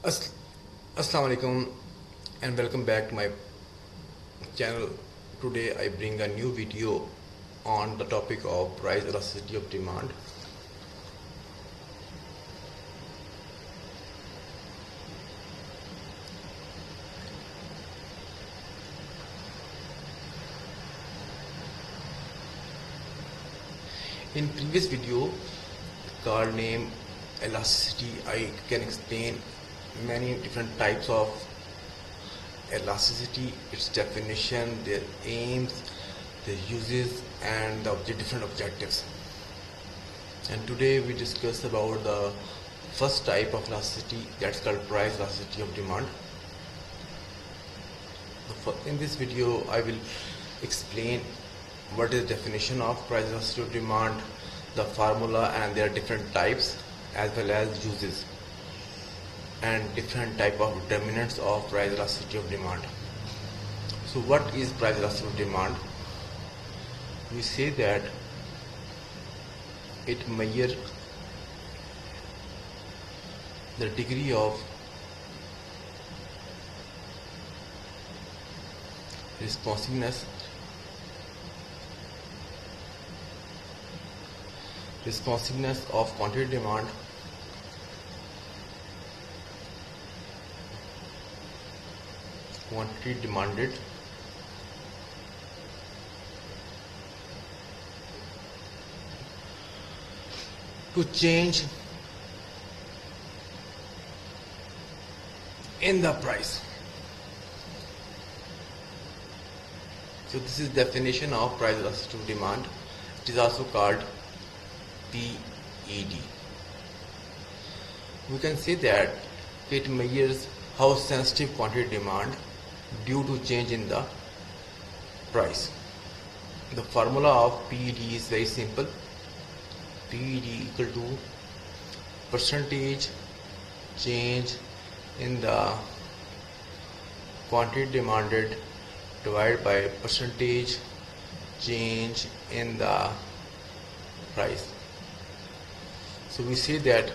As- Assalamu alaikum and welcome back to my channel. Today I bring a new video on the topic of price elasticity of demand. In previous video called name elasticity, I can explain many different types of elasticity, its definition, their aims, their uses, and the different objectives. And today we discuss about the first type of elasticity, that's called price elasticity of demand. In this video I will explain what is the definition of price elasticity of demand, the formula and their different types, as well as uses and different type of determinants of price elasticity of demand. So what is price elasticity of demand? We say that it measures the degree of responsiveness of quantity demand quantity demanded to change in the price. So this is definition of price elasticity of demand. It is also called PED. We can say that it measures how sensitive quantity demand due to change in the price. The formula of PED is very simple. PED equal to percentage change in the quantity demanded divided by percentage change in the price. So we say that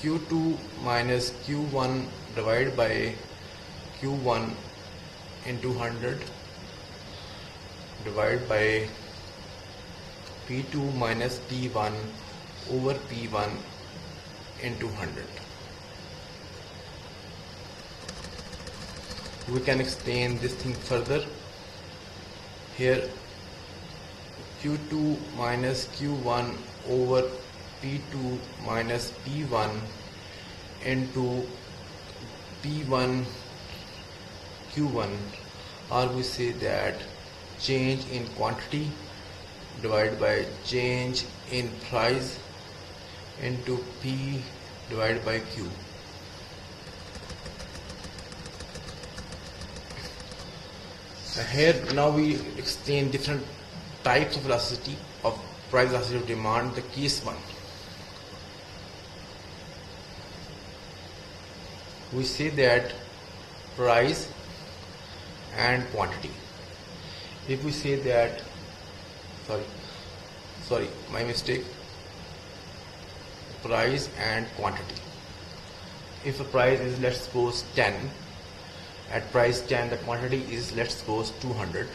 Q2 minus Q1 divided by Q1 into 100 divided by P2 minus P1 over P1 into 100. We can explain this thing further. Here Q2 minus Q1 over P2 minus P1 into P1 Q1, or we say that change in quantity divided by change in price into P divided by Q. Here now we explain different types of elasticity of price elasticity of demand. The case one, we say that price and quantity. If we say that, sorry, my mistake, price and quantity. If a price is, let's suppose 10, at price 10 the quantity is, let's suppose 200,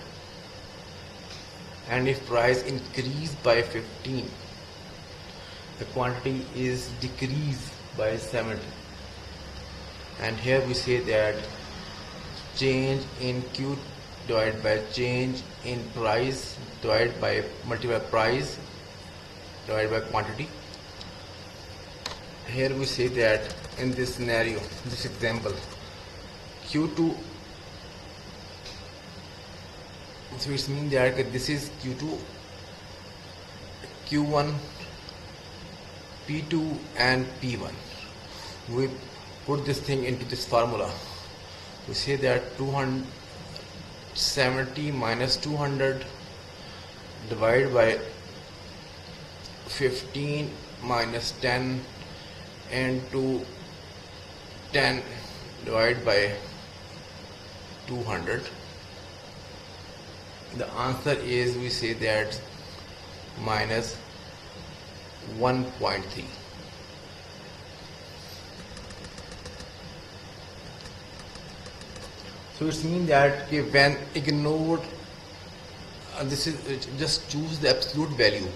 and if price increase by 15 the quantity is decreased by 70. And here we say that change in Q divided by change in price divided by multiply price divided by quantity. Here we say that in this scenario, this example, Q2, so it means that this is Q2, Q1, P2 and P1. We put this thing into this formula. We say that 270 minus 200 divided by 15 minus 10 into 10 divided by 200. The answer is, we say that minus 1.3. So it means that when ignored, this is just choose the absolute value,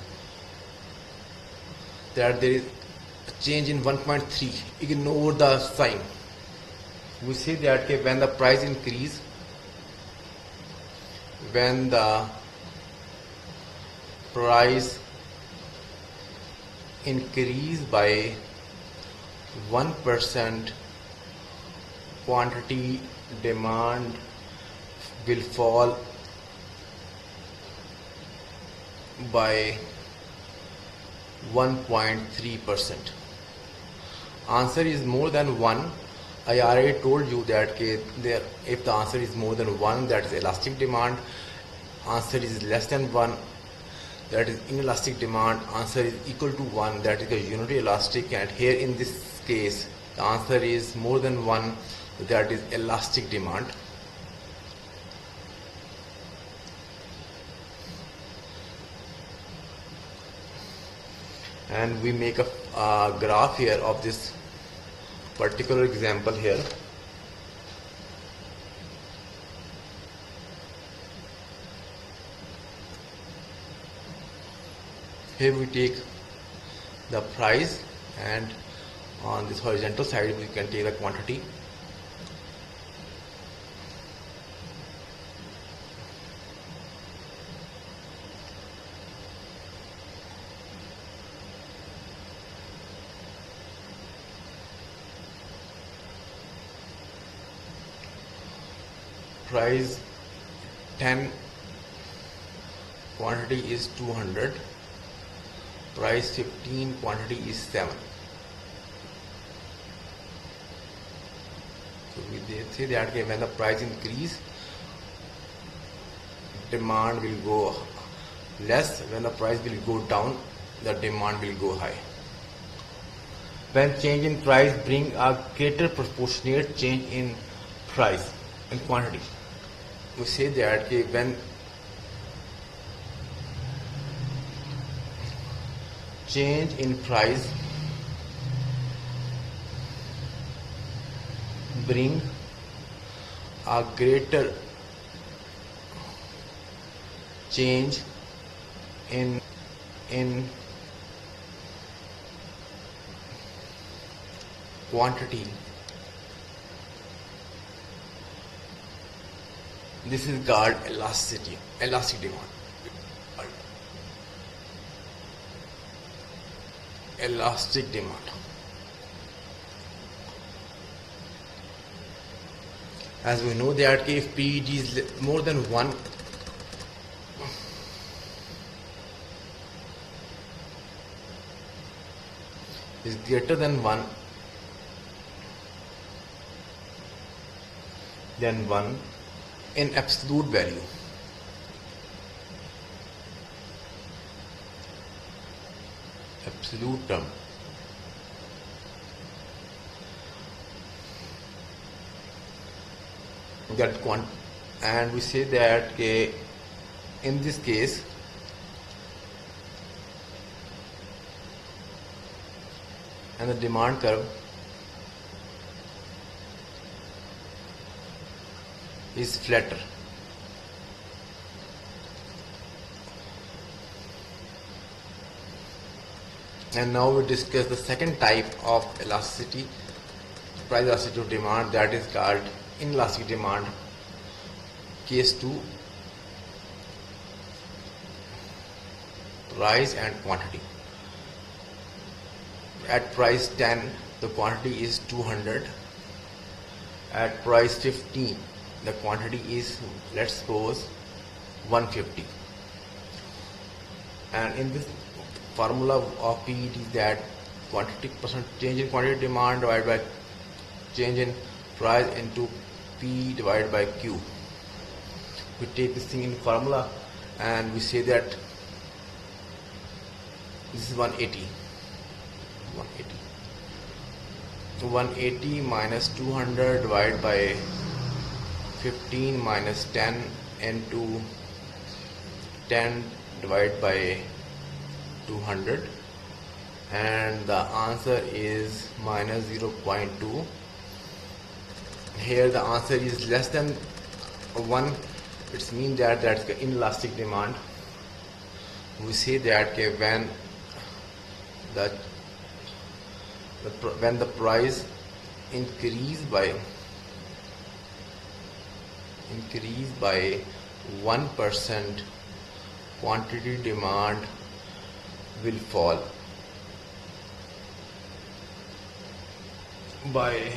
that there is a change in 1.3, ignore the sign. We say that when the price increase, when the price increase by 1%, quantity demand will fall by 1.3%. Answer is more than 1. I already told you that if the answer is more than 1, that is elastic demand. Answer is less than 1, that is inelastic demand. Answer is equal to 1, that is a unitary elastic. And here in this case, the answer is more than 1, that is elastic demand. And we make a graph here of this particular example here. Here we take the price, and on this horizontal side we can take the quantity. Price 10, quantity is 200. Price 15, quantity is 7. So we say that when the price increase, demand will go less. When the price will go down, the demand will go high. When change in price bring a greater proportionate change in price and quantity, we say that when change in price bring a greater change in quantity, this is called elastic demand. Elastic demand. As we know that if PED is more than 1, is greater than 1, then 1 in absolute value. Absolute term. And we say that in this case and the demand curve is flatter. And now we discuss the second type of elasticity, price elasticity of demand, that is called inelastic demand. Case 2, price and quantity. At price 10, the quantity is 200. At price 15, the quantity is, let's suppose, 150. And in this formula of PED is that quantity percent change in quantity demand divided by change in price into P divided by Q. We take this thing in formula and we say that this is 180. 180 minus 200 divided by 15 minus 10 into 10 divided by 200, and the answer is minus 0.2. Here the answer is less than 1. It means that that's the inelastic demand. We say that when the price increase by 1%, quantity demand will fall by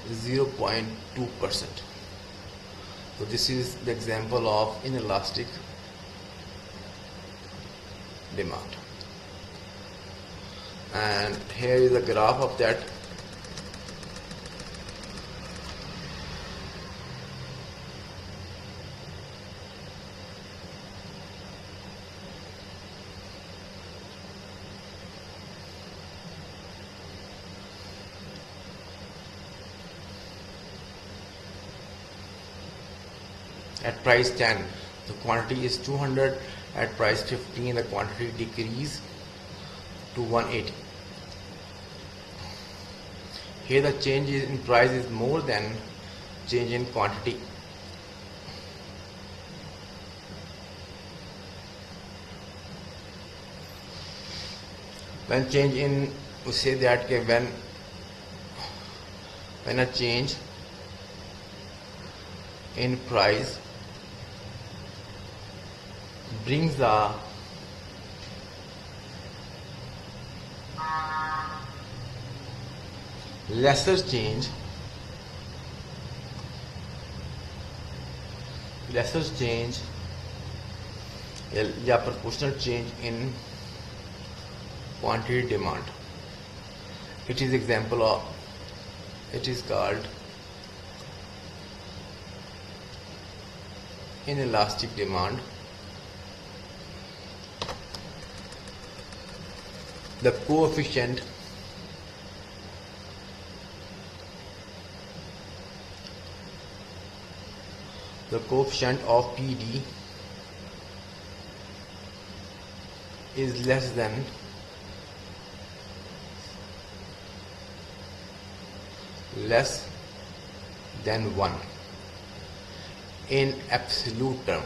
0.2%. So this is the example of inelastic demand, and here is a graph of that. At price 10, the quantity is 200. At price 15, the quantity decrease to 180. Here the change in price is more than change in quantity. When change in, we say that when a change in price brings the lesser change या proportional change in quantity demand, it is called inelastic demand. The coefficient of PD is less than than 1 in absolute term.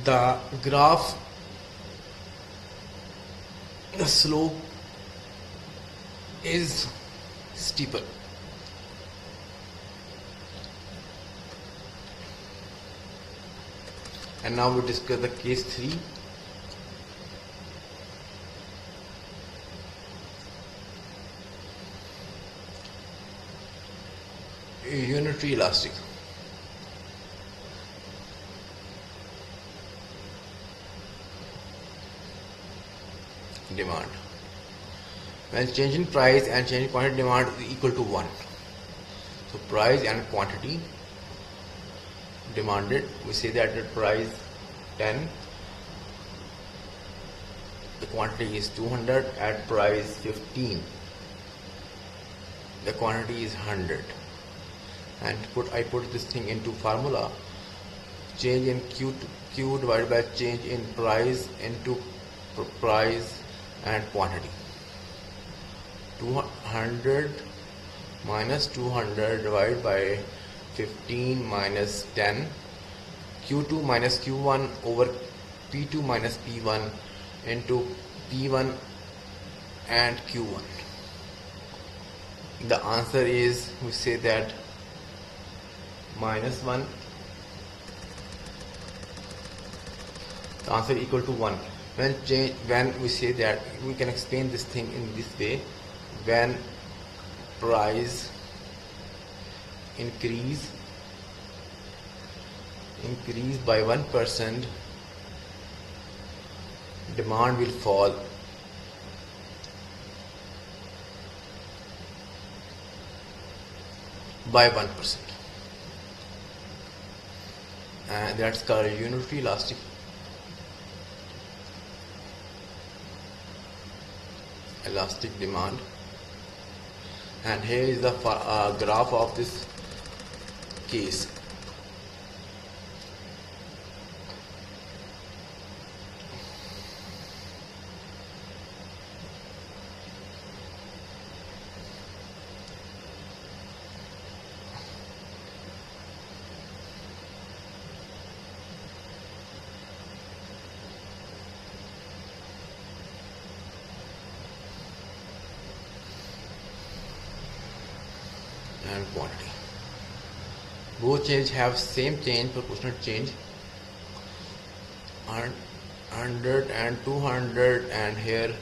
The graph, the slope is steeper. And now we discuss the case 3. Unitary elastic. Demand. When change in price and change in quantity demand is equal to 1. So price and quantity demanded, we say that at price 10, the quantity is 200. At price 15, the quantity is 100. And I put this thing into formula: change in Q divided by change in price into price and quantity. 200 minus 200 divided by 15 minus 10, Q2 minus Q1 over P2 minus P1 into P1 and Q1. The answer is, we say that minus 1. The answer is equal to 1. When we say that, we can explain this thing in this way: when price increase by 1%, demand will fall by 1%, and that's called unitary elastic elastic demand, and here is the graph of this case. And quantity. Both change have same change, proportional change, 100 and 200, and here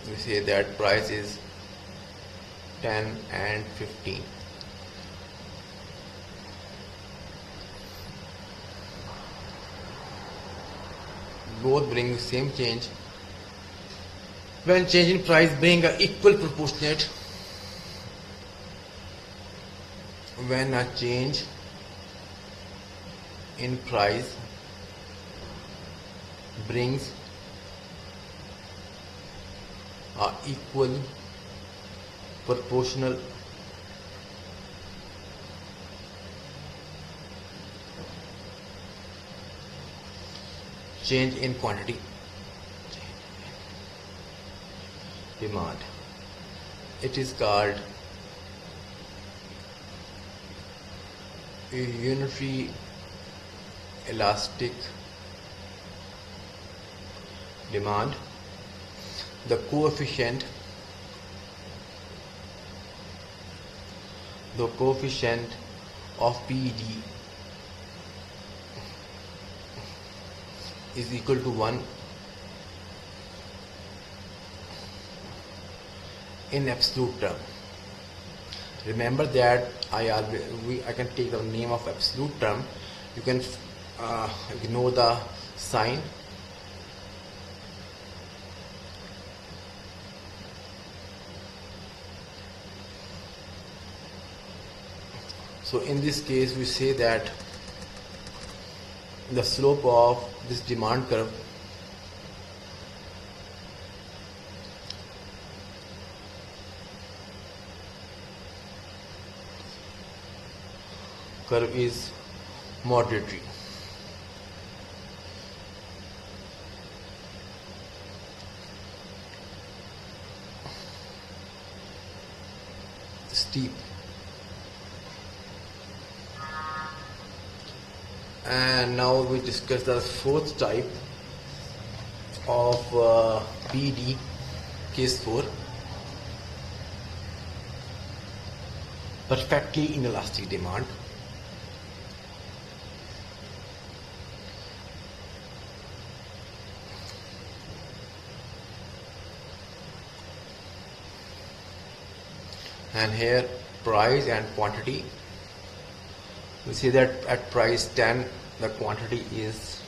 we say that price is 10 and 15. Both bring same change. When change in price bring a equal proportionate, when a change in price brings a equal proportional change in quantity, demand, it is called unitary elastic demand. The coefficient of PED is equal to 1 in absolute term. Remember that I can take the name of absolute term. You can ignore the sign. So in this case we say that the slope of this demand curve is moderate. Steep. And now we discuss the fourth type of PED, case 4, perfectly inelastic demand. And here price and quantity. We see that at price 10 the quantity is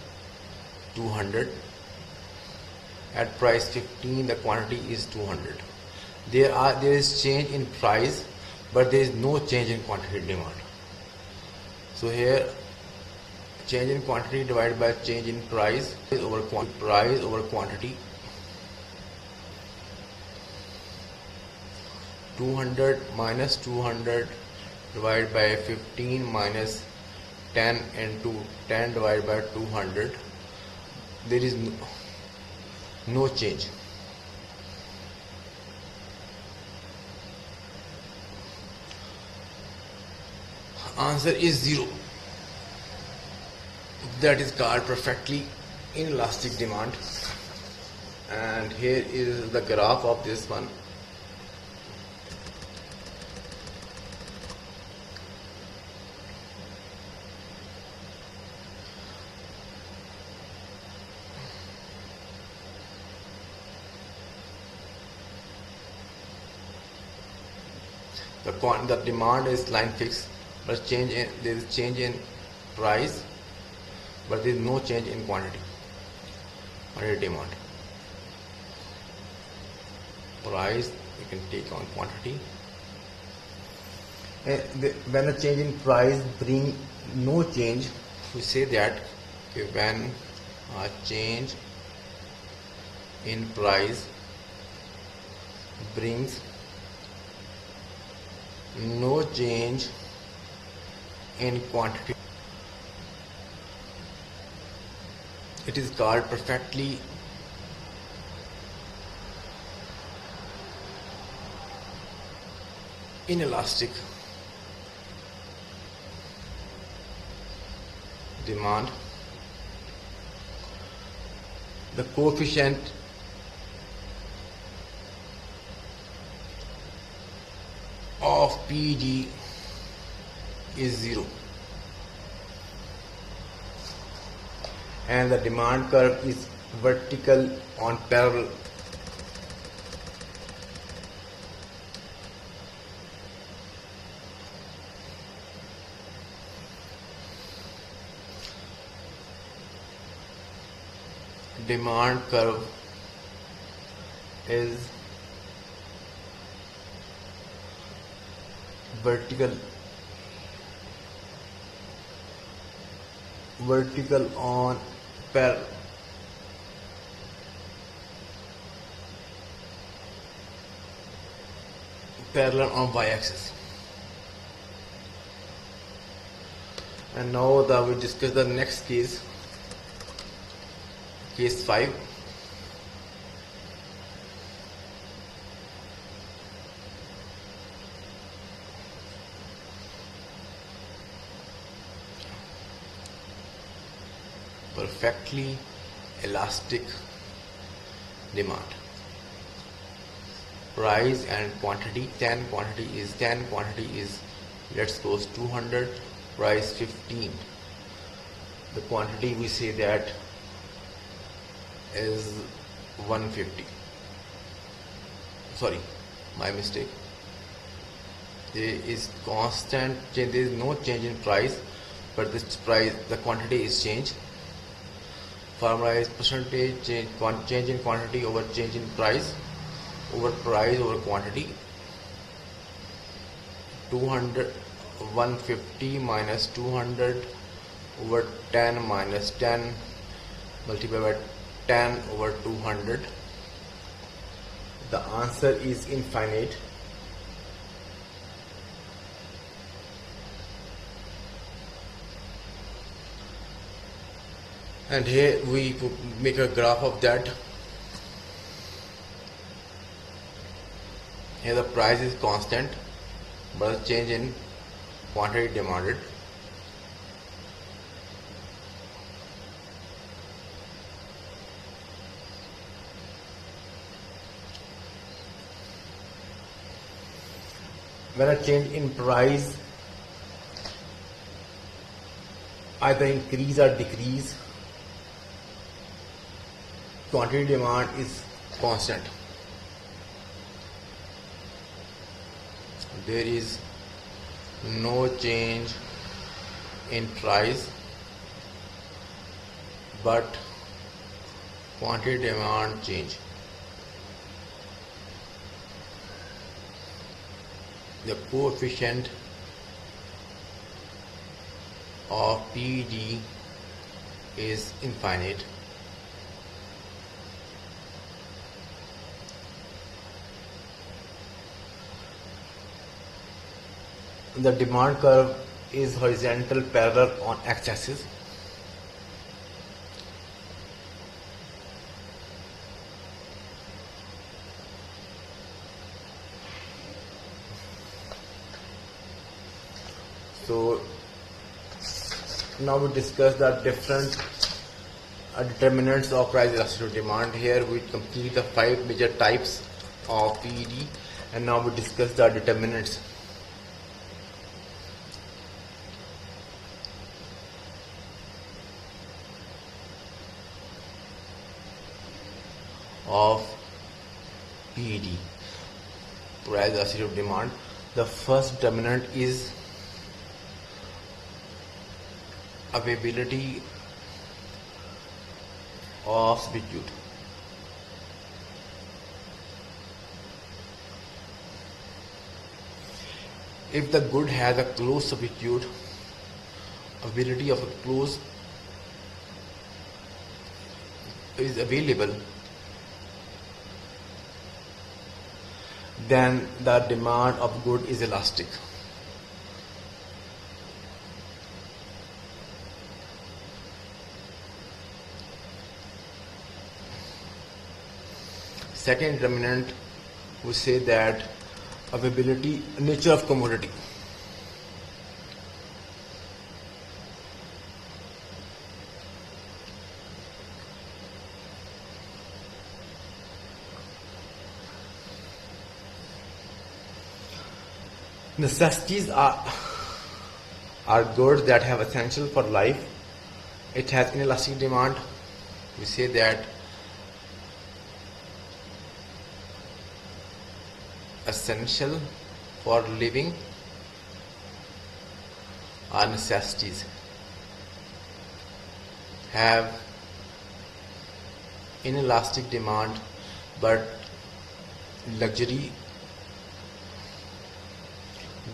200, at price 15 the quantity is 200. There is change in price, but there is no change in quantity demand. So here change in quantity divided by change in price over quantity. 200 minus 200 divided by 15 minus 10 into 10 divided by 200. There is no change. Answer is 0. That is called perfectly inelastic demand. And here is the graph of this one. The demand is line fixed, but there is change in price, but there is no change in quantity demand. Price you can take on quantity. When a change in price bring no change, we say that when a change in price brings no change in quantity. It is called perfectly inelastic demand. The coefficient of PED is 0 and the demand curve is vertical on parallel. Demand curve is vertical on parallel. On y-axis. And now we discuss the next case. Case 5. Perfectly elastic demand. Price and quantity. 10 quantity is let's suppose 200, price 15. The quantity we say that is 150. Sorry, my mistake. There is constant change. There is no change in price, but this price, the quantity is changed. Formula is percentage change in quantity over change in price over quantity. 150 minus 200 over 10 minus 10 multiplied by 10 over 200. The answer is infinite. And here we make a graph of that. Here the price is constant, but the change in quantity demanded. When a change in price either increase or decrease, quantity demand is constant. There is no change in price, but quantity demand change. The coefficient of PED is infinite. The demand curve is horizontal parallel on x-axis. So now we discuss the different determinants of price elasticity of demand. Here we complete the 5 major types of PED, and now we discuss the determinants. Of PED, price elasticity of demand. The first determinant is availability of substitute. If the good has a close substitute, availability of a close is available, then the demand of good is elastic. Second determinant, we say that availability, nature of commodity. Necessities are goods that have essential for life. It has inelastic demand. We say that essential for living are necessities, have inelastic demand, but luxury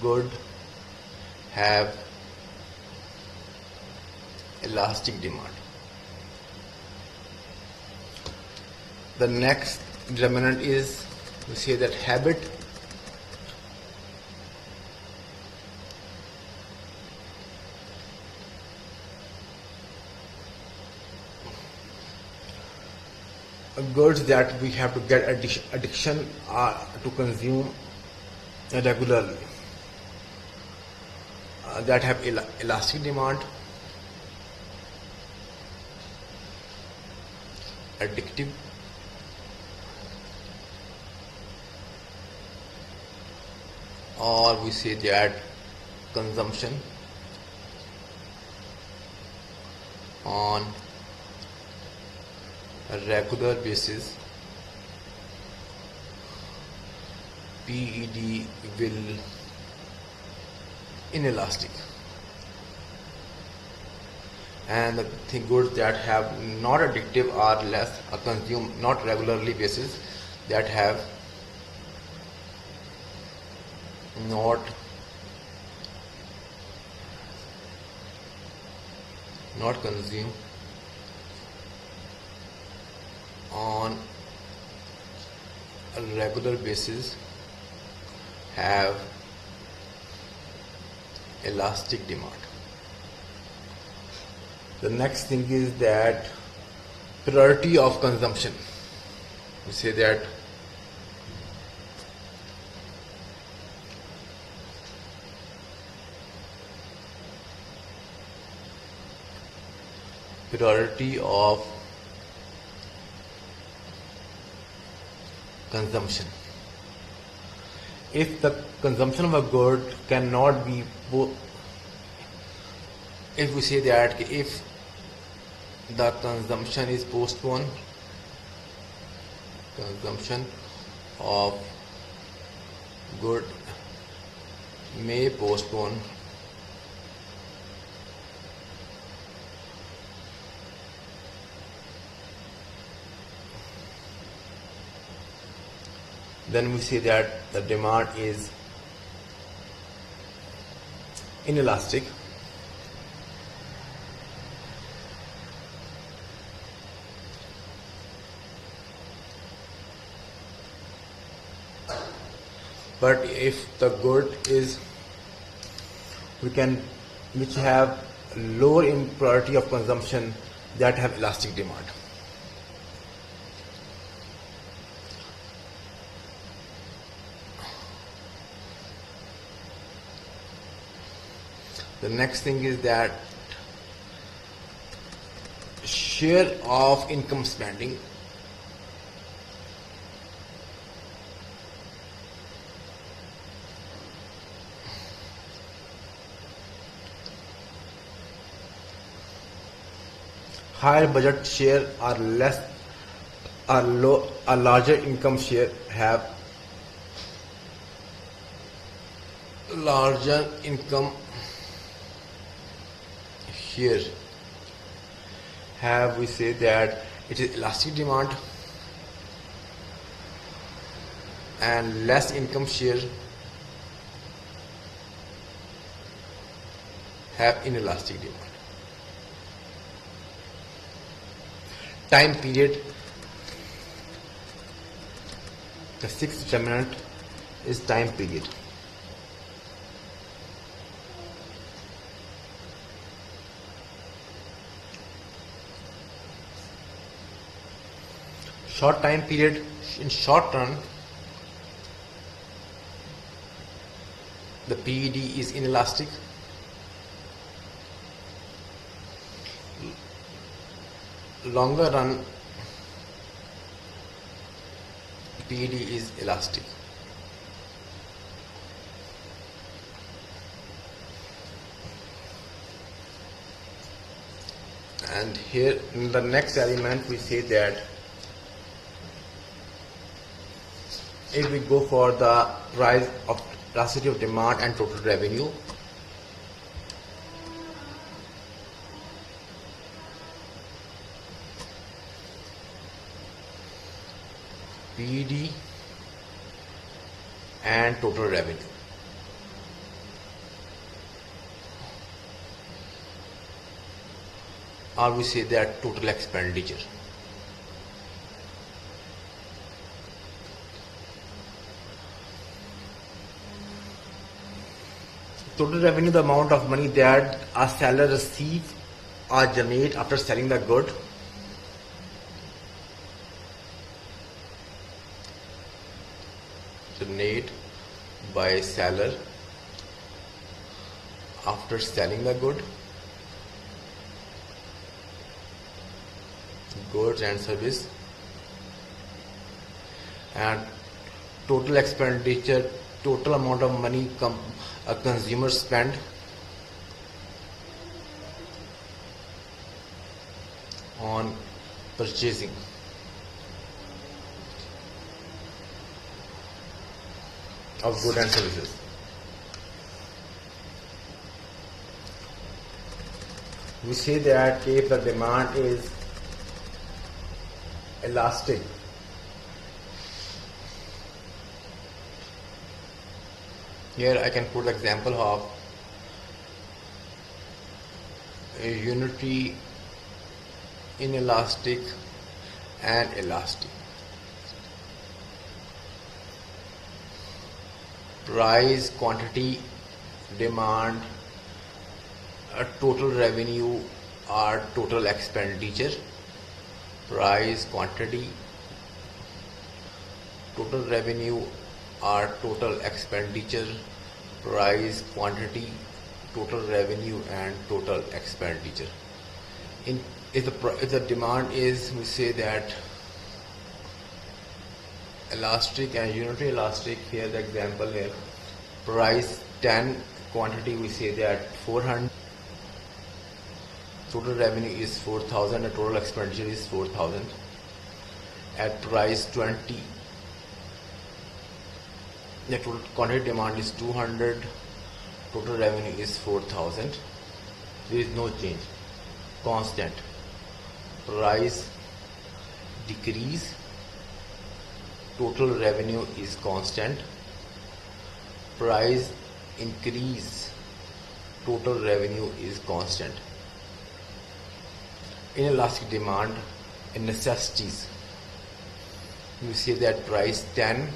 good have elastic demand. The next determinant is, we say that habit. Goods that we have to get addiction to consume regularly, that have elastic demand, addictive, or we say that consumption on a regular basis, PED will inelastic. And the goods that have not addictive are less consumed not regularly basis, that have not consumed on a regular basis, have elastic demand. The next thing is that priority of consumption. We say that priority of consumption. If the consumption of a good cannot be, if we say that if the consumption is postponed, consumption of good may postpone then we say that the demand is inelastic. But if the good is which have lower in priority of consumption, that have elastic demand. The next thing is that share of income spending. Higher budget share or larger income share have larger income share, have we say that it is elastic demand, and less income share have inelastic demand. Time period, the sixth determinant, is time period. Short time period, in short run, the PED is inelastic. Longer run, PED is elastic. And here in the next element we say that if we go for the price of elasticity of demand and total revenue, PED and total revenue. Or we say that total expenditure. Total revenue, the amount of money that a seller receives or generate after selling the good. Generate by seller after selling the goods and service, and total expenditure, total amount of money a consumer spend on purchasing. Of goods and services. We say that if the demand is elastic, here I can put the example of a unitary, inelastic and elastic. Price, quantity, demand, total revenue or total expenditure. Price, quantity, total revenue or total expenditure. Price, quantity, total revenue and total expenditure. If the demand is, we say that elastic and unitary elastic, here the example here, price 10, quantity we say that 400, total revenue is 4,000 and total expenditure is 4,000. At price 20, the total quantity demand is 200, total revenue is 4,000. There is no change, constant. Price decrease, total revenue is constant. Price increase, total revenue is constant. Inelastic demand and necessities, we say that price 10,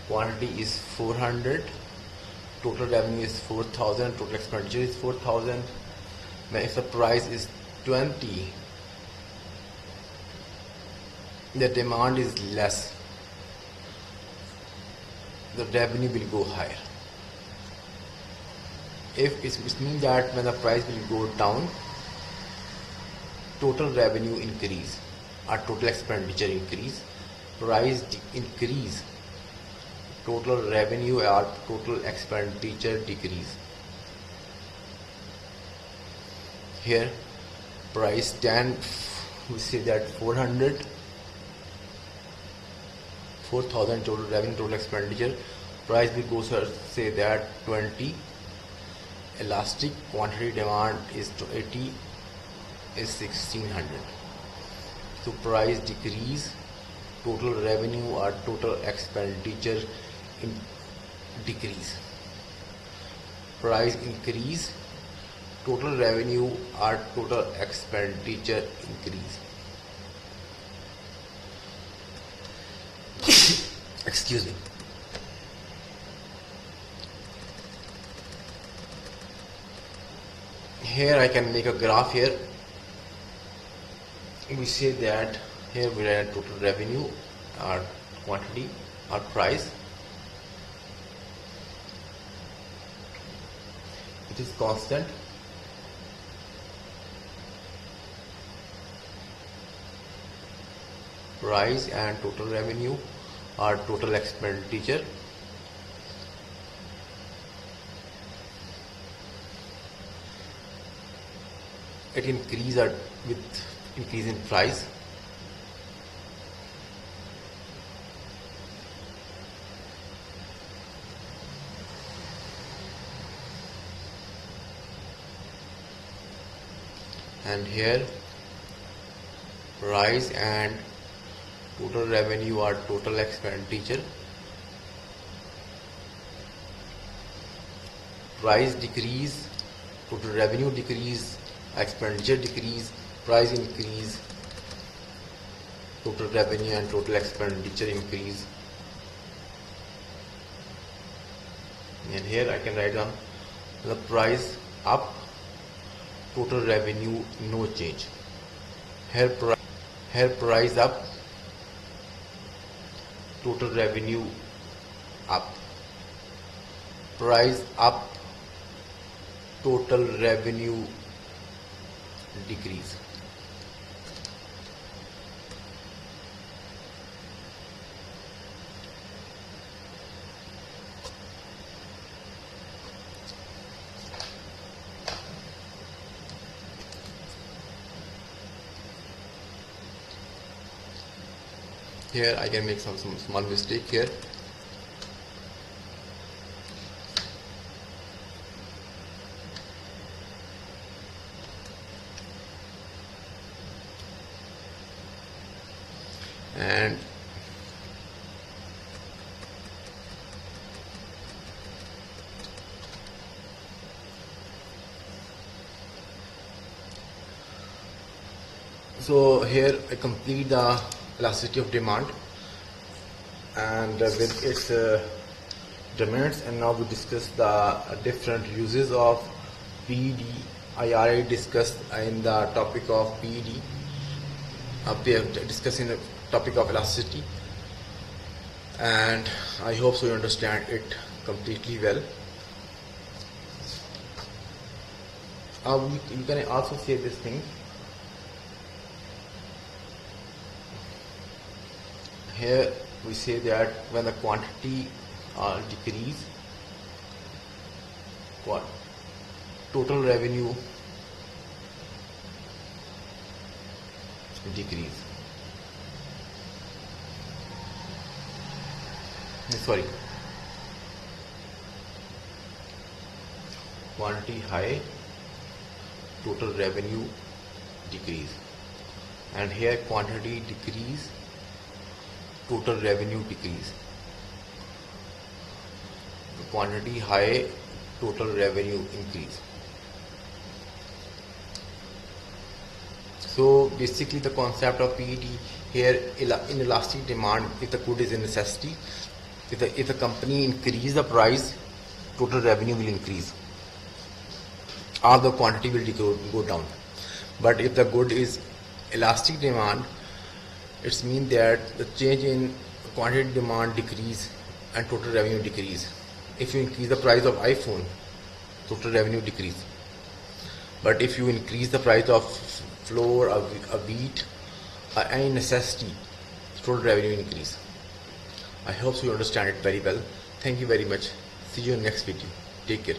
quantity is 400, total revenue is 4,000, total expenditure is 4,000. Now if the price is 20, the demand is less, the revenue will go higher. If it means that when the price will go down, total revenue increase or total expenditure increase. Price increase, total revenue or total expenditure decrease. Here price 10, we say that 400, 4,000 total revenue, total expenditure. Price will go, say that 20. Elastic, quantity demand is 80, is 1600. So price decrease, total revenue or total expenditure decrease. Price increase, total revenue or total expenditure increase. Excuse me. Here I can make a graph here. We say that here we are at total revenue, our quantity, our price. It is constant. Price and total revenue are total expenditure. It increases with increase in price. And here price and total revenue are total expenditure. Price decrease, total revenue decrease, expenditure decrease, price increase, total revenue and total expenditure increase. And here I can write down the price up, total revenue no change. Here price up, total revenue up. Price up, total revenue decrease. Here I can make some small mistake here. And so here I complete the elasticity of demand and with its determinants, and now we discuss the different uses of PED. I already discussed in the topic of PED. We have discussing the topic of elasticity, and I hope so you understand it completely well. You can also say this thing. Here we say that when the quantity decrease, total revenue decrease. Sorry, quantity high, total revenue decrease. And here quantity decrease, total revenue decrease. Quantity high, total revenue increase. So basically the concept of PED here in elastic demand, if the good is a necessity, if the company increase the price, total revenue will increase or the quantity will go down. But if the good is elastic demand, it means that the change in quantity demand decrease and total revenue decrease. If you increase the price of iPhone, total revenue decrease. But if you increase the price of flour, a wheat, any necessity, total revenue increase. I hope so you understand it very well. Thank you very much. See you in next video. Take care.